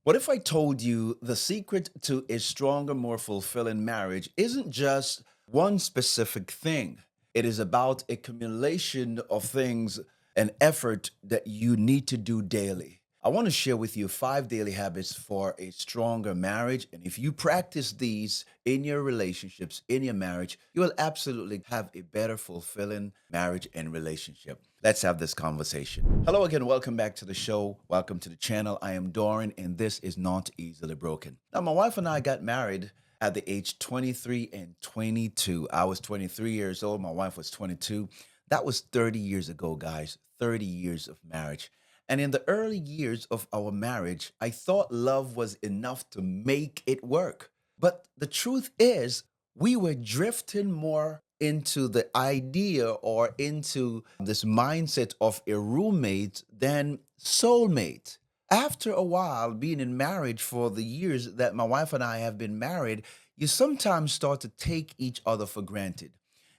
What if I told you the secret to a stronger, more fulfilling marriage isn't just one specific thing? It is about a accumulation of things and effort that you need to do daily. I want to share with you 5 daily habits for a stronger marriage. And if you practice these in your relationships, in your marriage, you will absolutely have a better, fulfilling marriage and relationship. Let's have this conversation. Hello again. Welcome back to the show. Welcome to the channel. I am Doran, and this is Not Easily Broken. Now, my wife and I got married at the age 23 and 22. I was 23 years old. My wife was 22. That was 30 years ago, guys. 30 years of marriage. And in the early years of our marriage, I thought love was enough to make it work. But the truth is, we were drifting more into the idea or into this mindset of a roommate than soulmate. After a while, being in marriage for the years that my wife and I have been married, you sometimes start to take each other for granted.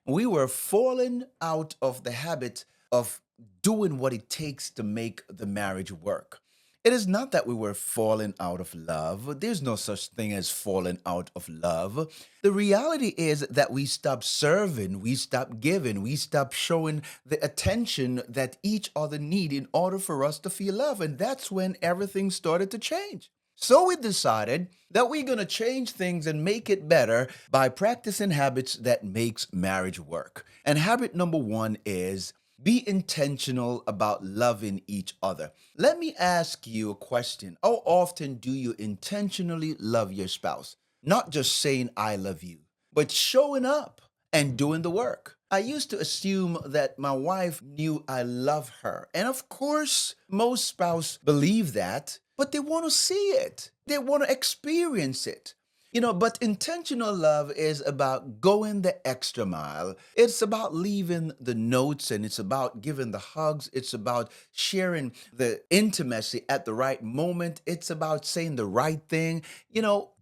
We were falling out of the habit of doing what it takes to make the marriage work. It is not that we were falling out of love. There's no such thing as falling out of love. The reality is that we stopped serving, we stopped giving, we stopped showing the attention that each other need in order for us to feel love. And that's when everything started to change. So we decided that we're going to change things and make it better by practicing habits that makes marriage work. And habit number one is be intentional about loving each other. Let me ask you a question. How often do you intentionally love your spouse? Not just saying I love you, but showing up and doing the work. I used to assume that my wife knew I love her. And of course, most spouses believe that, but they want to see it. They want to experience it. But intentional love is about going the extra mile. It's about leaving the notes and it's about giving the hugs. It's about sharing the intimacy at the right moment. It's about saying the right thing.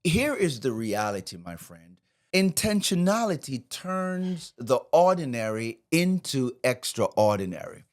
Here is the reality, my friend. Intentionality turns the ordinary into extraordinary.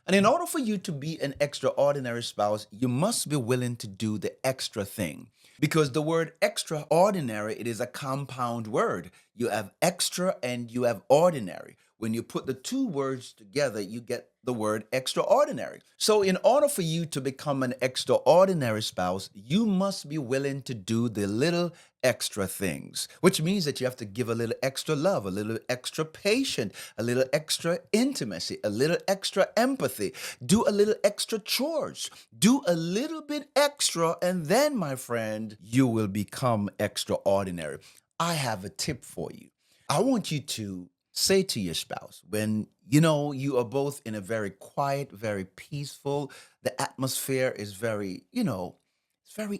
And in order for you to be an extraordinary spouse, you must be willing to do the extra thing. Because the word extraordinary, it is a compound word. You have extra and you have ordinary. When you put the two words together, you get the word extraordinary. So in order for you to become an extraordinary spouse, you must be willing to do the little extra things, which means that you have to give a little extra love, a little extra patience, a little extra intimacy, a little extra empathy, do a little extra chores, do a little bit extra, and then, my friend, you will become extraordinary. I have a tip for you. I want you to say to your spouse when you are both in a very quiet, very peaceful, the atmosphere is it's very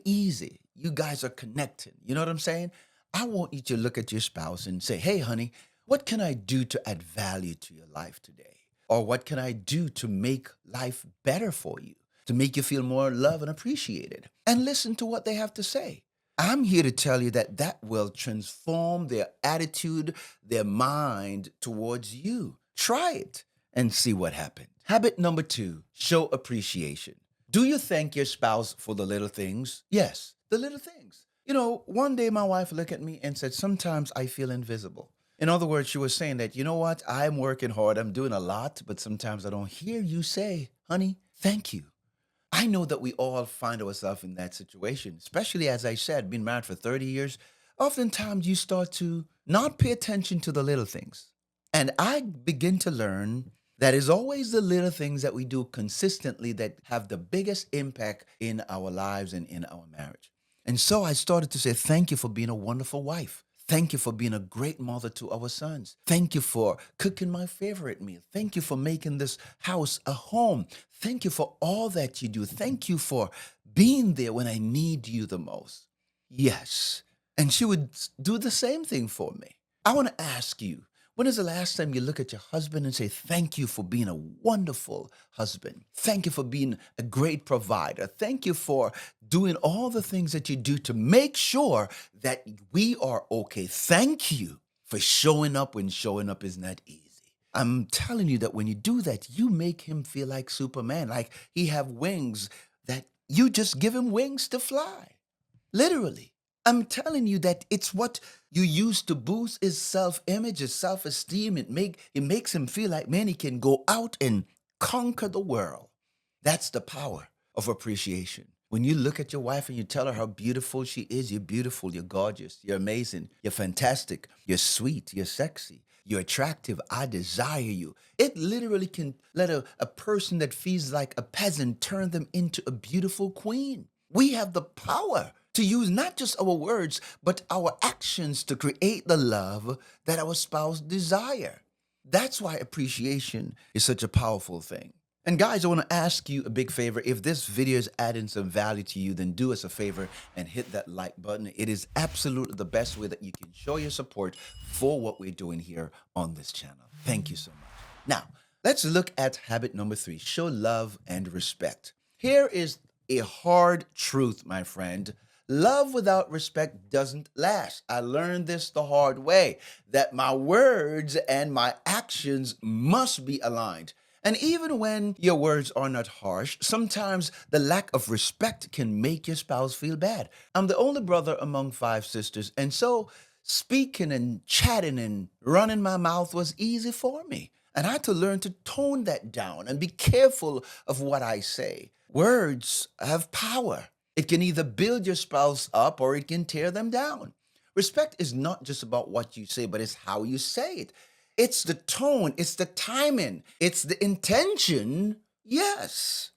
easy. You guys are connecting. You know what I'm saying? I want you to look at your spouse and say, hey, honey, what can I do to add value to your life today? Or what can I do to make life better for you, to make you feel more loved and appreciated? And listen to what they have to say. I'm here to tell you that that will transform their attitude, their mind towards you. Try it and see what happens. Habit number two, show appreciation. Do you thank your spouse for the little things? Yes, the little things. One day my wife looked at me and said, sometimes I feel invisible. In other words, she was saying that, you know what? I'm working hard. I'm doing a lot, but sometimes I don't hear you say, honey, thank you. I know that we all find ourselves in that situation, especially as I said, being married for 30 years. Oftentimes you start to not pay attention to the little things. And I begin to learn that it's always the little things that we do consistently that have the biggest impact in our lives and in our marriage. And so I started to say, thank you for being a wonderful wife. Thank you for being a great mother to our sons. Thank you for cooking my favorite meal. Thank you for making this house a home. Thank you for all that you do. Thank you for being there when I need you the most. Yes. And she would do the same thing for me. I want to ask you, when is the last time you look at your husband and say, thank you for being a wonderful husband? Thank you for being a great provider. Thank you for doing all the things that you do to make sure that we are okay. Thank you for showing up when showing up is not easy. I'm telling you that when you do that, you make him feel like Superman, like he have wings that you just give him wings to fly. Literally. I'm telling you that it's what you use to boost his self-image, his self-esteem. It makes him feel like, man, he can go out and conquer the world. That's the power of appreciation. When you look at your wife and you tell her how beautiful she is, you're beautiful, you're gorgeous, you're amazing, you're fantastic, you're sweet, you're sexy, you're attractive, I desire you. It literally can let a person that feels like a peasant turn them into a beautiful queen. We have the power to use not just our words, but our actions to create the love that our spouse desire. That's why appreciation is such a powerful thing. And guys, I want to ask you a big favor. If this video is adding some value to you, then do us a favor and hit that like button. It is absolutely the best way that you can show your support for what we're doing here on this channel. Thank you so much. Now, let's look at habit number 3, show love and respect. Here is a hard truth, my friend. Love without respect doesn't last. I learned this the hard way, that my words and my actions must be aligned. And even when your words are not harsh, sometimes the lack of respect can make your spouse feel bad. I'm the only brother among 5 sisters, and so speaking and chatting and running my mouth was easy for me. And I had to learn to tone that down and be careful of what I say. Words have power. It can either build your spouse up or it can tear them down. Respect is not just about what you say, but it's how you say it. It's the tone, it's the timing, it's the intention. Yes.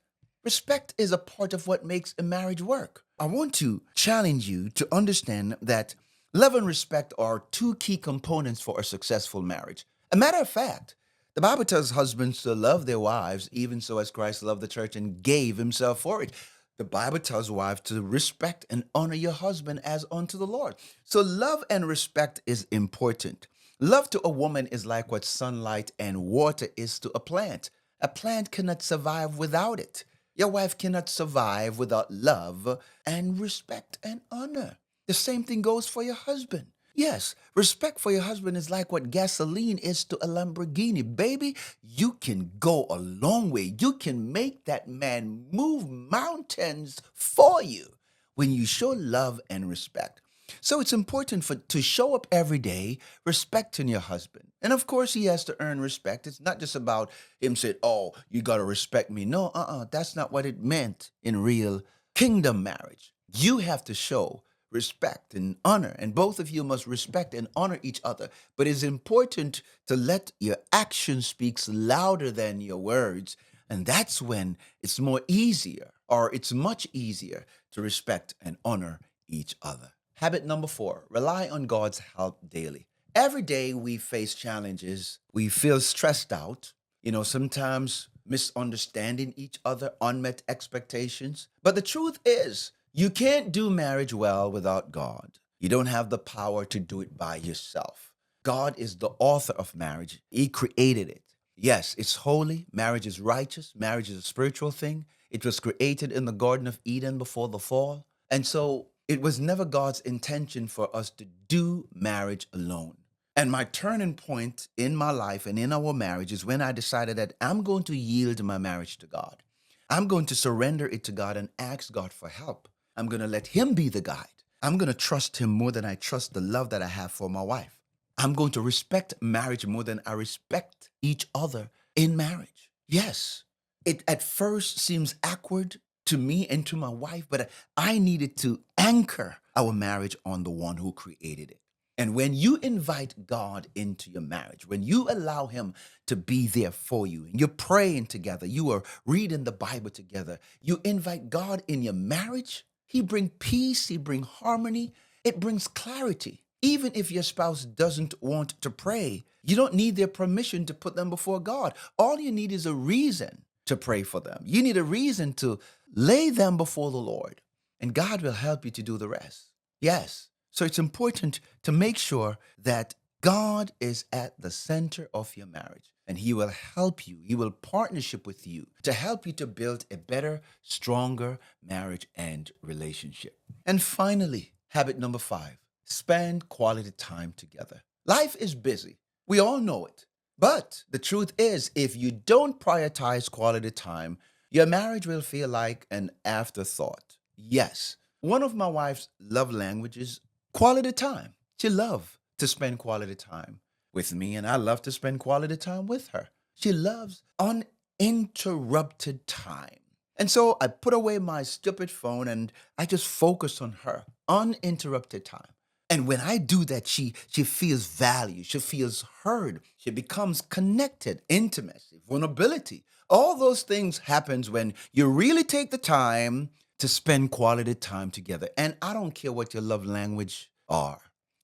Respect is a part of what makes a marriage work. I want to challenge you to understand that love and respect are 2 key components for a successful marriage. A matter of fact, the Bible tells husbands to love their wives, even so as Christ loved the church and gave himself for it. The Bible tells wives to respect and honor your husband as unto the Lord. So love and respect is important. Love to a woman is like what sunlight and water is to a plant. A plant cannot survive without it. Your wife cannot survive without love and respect and honor. The same thing goes for your husband. Yes, respect for your husband is like what gasoline is to a Lamborghini. Baby, you can go a long way. You can make that man move mountains for you when you show love and respect. So it's important to show up every day respecting your husband. And of course, he has to earn respect. It's not just about him saying, oh, you got to respect me. No, that's not what it meant in real kingdom marriage. You have to show respect and honor, and both of you must respect and honor each other. But it's important to let your action speaks louder than your words, and that's when it's more easier, or it's much easier to respect and honor each other. Habit number 4, rely on God's help daily. Every day we face challenges, we feel stressed out, sometimes misunderstanding each other, unmet expectations. But the truth is, you can't do marriage well without God. You don't have the power to do it by yourself. God is the author of marriage, He created it. Yes, it's holy. Marriage is righteous. Marriage is a spiritual thing. It was created in the Garden of Eden before the fall. And so it was never God's intention for us to do marriage alone. And my turning point in my life and in our marriage is when I decided that I'm going to yield my marriage to God. I'm going to surrender it to God and ask God for help. I'm going to let Him be the guide. I'm going to trust Him more than I trust the love that I have for my wife. I'm going to respect marriage more than I respect each other in marriage. Yes, it at first seems awkward to me and to my wife, but I needed to anchor our marriage on the one who created it. And when you invite God into your marriage, when you allow Him to be there for you, and you're praying together, you are reading the Bible together, you invite God in your marriage, He brings peace, He brings harmony, it brings clarity. Even if your spouse doesn't want to pray, you don't need their permission to put them before God. All you need is a reason to pray for them. You need a reason to lay them before the Lord, and God will help you to do the rest. Yes. So it's important to make sure that God is at the center of your marriage, and He will help you. He will partnership with you to help you to build a better, stronger marriage and relationship. And finally, habit number 5, spend quality time together. Life is busy. We all know it. But the truth is, if you don't prioritize quality time, your marriage will feel like an afterthought. Yes, One of my wife's love languages, quality time. She loves to spend quality time with me, and I love to spend quality time with her. She loves uninterrupted time. And so I put away my stupid phone and I just focus on her, uninterrupted time. And when I do that, she feels valued, she feels heard, she becomes connected, intimacy, vulnerability. All those things happens when you really take the time to spend quality time together. And I don't care what your love language are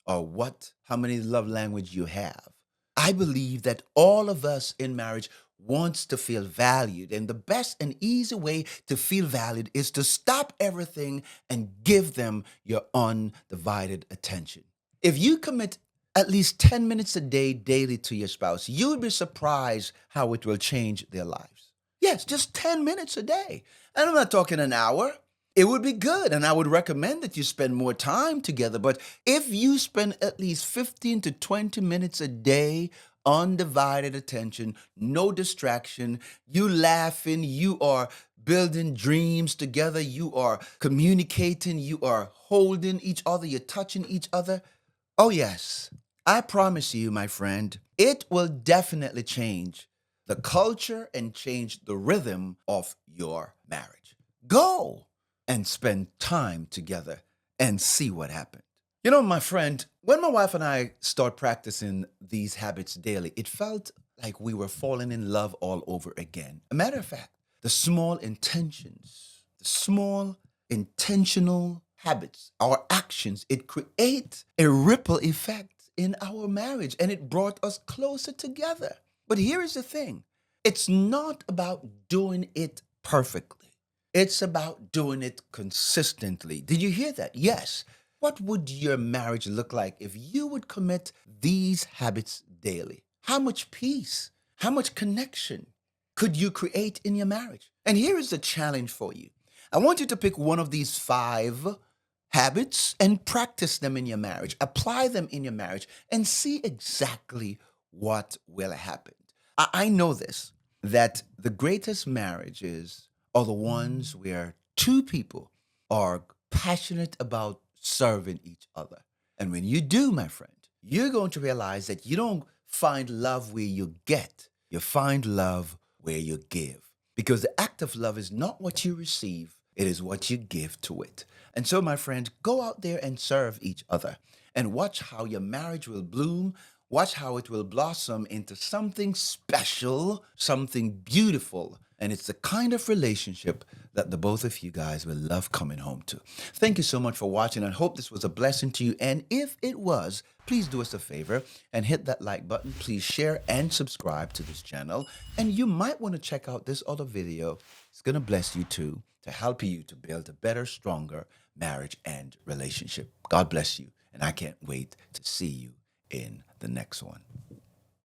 or what how many love language you have. I believe that all of us in marriage wants to feel valued, and the best and easy way to feel valued is to stop everything and give them your undivided attention. If you commit at least 10 minutes a day daily to your spouse, you would be surprised how it will change their lives. Yes, just 10 minutes a day. And I'm not talking an hour. It would be good, and I would recommend that you spend more time together. But if you spend at least 15 to 20 minutes a day, undivided attention, no distraction, you laughing, you are building dreams together, you are communicating, you are holding each other, you're touching each other. Oh, yes, I promise you, my friend, it will definitely change the culture and change the rhythm of your marriage. Go and spend time together and see what happens. You know, my friend, when my wife and I start practicing these habits daily, it felt like we were falling in love all over again. A matter of fact, the small intentions, the small intentional habits, our actions, it creates a ripple effect in our marriage and it brought us closer together. But here is the thing, it's not about doing it perfectly. It's about doing it consistently. Did you hear that? Yes. What would your marriage look like if you would commit these habits daily? How much peace, how much connection could you create in your marriage? And here is the challenge for you. I want you to pick one of these five habits and practice them in your marriage. Apply them in your marriage and see exactly what will happen. I know this, that the greatest marriages are the ones where two people are passionate about serving each other. And when you do, my friend, you're going to realize that you don't find love where you get, you find love where you give. Because the act of love is not what you receive, it is what you give to it. And so, my friend, go out there and serve each other and watch how your marriage will bloom. Watch how it will blossom into something special, something beautiful. And it's the kind of relationship that the both of you guys will love coming home to. Thank you so much for watching. I hope this was a blessing to you. And if it was, please do us a favor and hit that like button. Please share and subscribe to this channel. And you might want to check out this other video. It's going to bless you too, to help you to build a better, stronger marriage and relationship. God bless you. And I can't wait to see you in the next one.